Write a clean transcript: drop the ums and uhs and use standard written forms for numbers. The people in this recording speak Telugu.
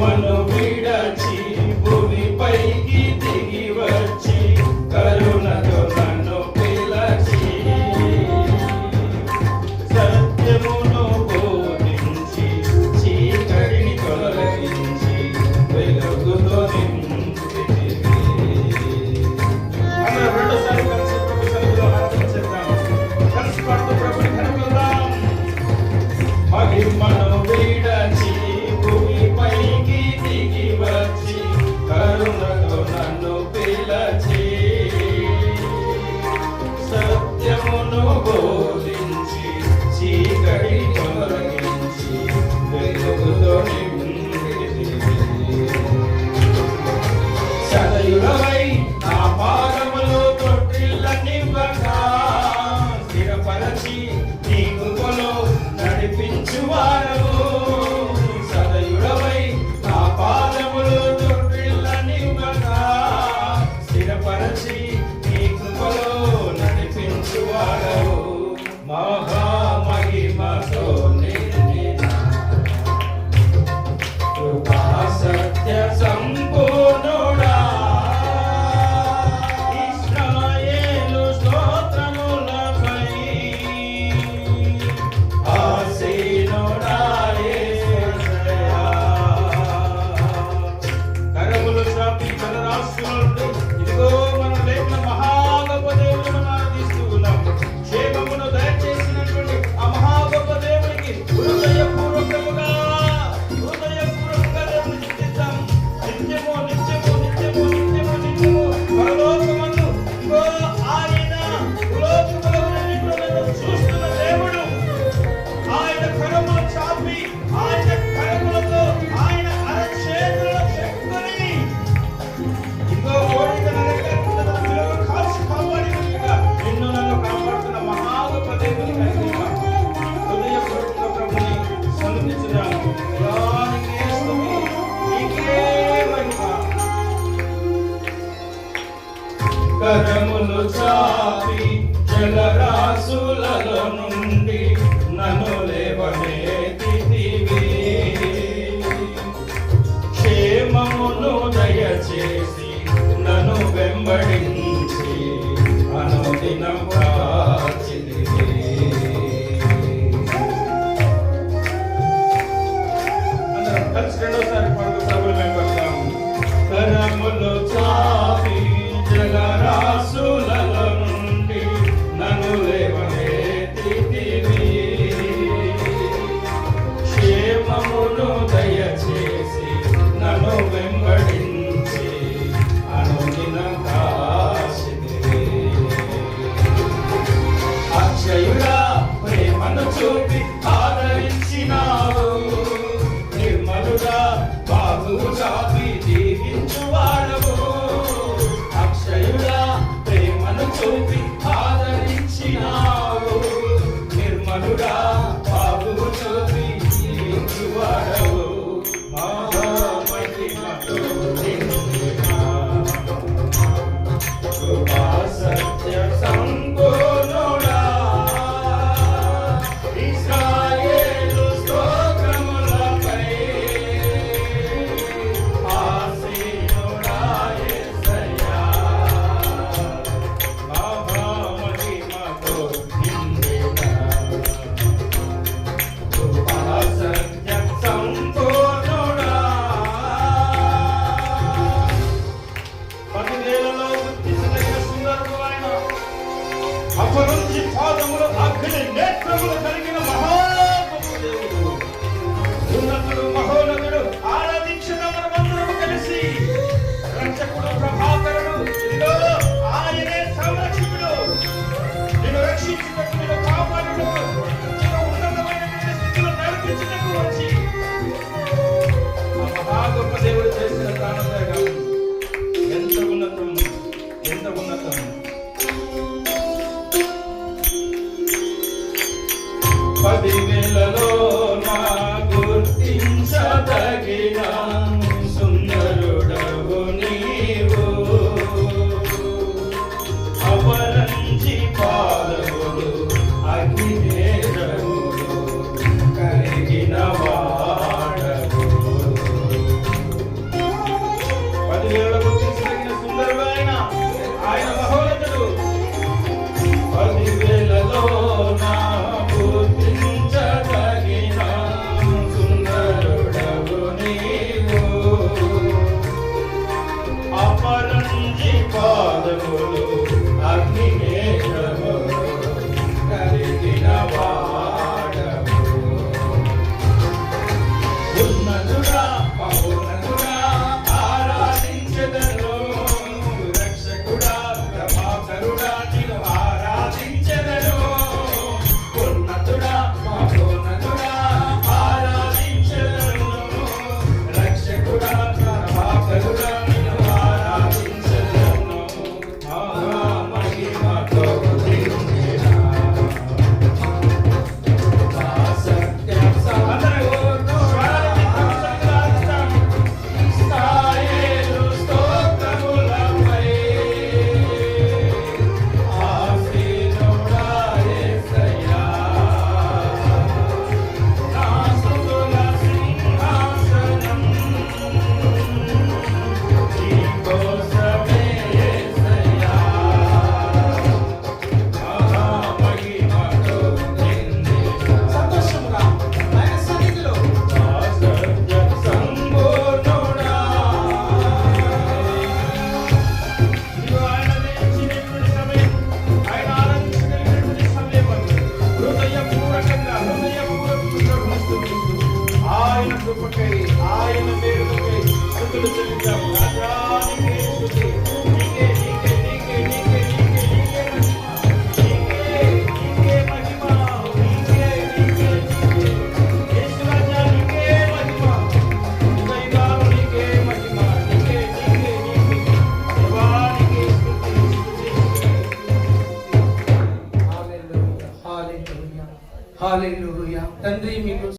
మహిమను విడచి భూమిపైకి దిగి వచ్చి కరుణతో నన్ను పిలచి సత్యమును బోధించి చీకటిని తొలగించి వెలుగుతో నింపితివి. అందరూ రెండోసారి కలిసి ప్రభు సన్నిధిలో ఆరాధించేద్దాం. కలిసి పాడుతూ ప్రభుని కనపడదాం. మహిమను విడచి భూమిపైకి దిగి వచ్చి కరుణతో నన్ను పిలచి సత్యమును బోధించి చీకటి తొలగించి వెలుగుతో నింపితివి. సదయుడవై నా పాదములు తొట్టిల్లనివ్వగా స్థిరపరచి నీ కృపలో నడిపించువారవు. సదయుడవై నా పాదములు తొట్టిల్లనివ్వగా స్థిరపరచి నీ కృపలో నడిపించువారవు. మహామహిమతో నిండిన కృపా సత్య సంపూర్ణుడా ఇశ్రాయేలు స్తోత్రములపై ఆసీనుడా కృపకై ఆయన మేలుకై స్తుతులు చెల్లిద్దాం. రాజా నీకే స్తుతి, నీకే నీకే నీకే నీకే నీకే నీకే మహిమ, నీకే నీకే నీకే యేసు రాజా నీకే మహిమ, దైవాలు నీకే మహిమ, నీకే నీకే నీకే దేవానికి స్తుతి స్తుతి. హల్లెలూయా హల్లెలూయా హల్లెలూయా. తండ్రి మీకు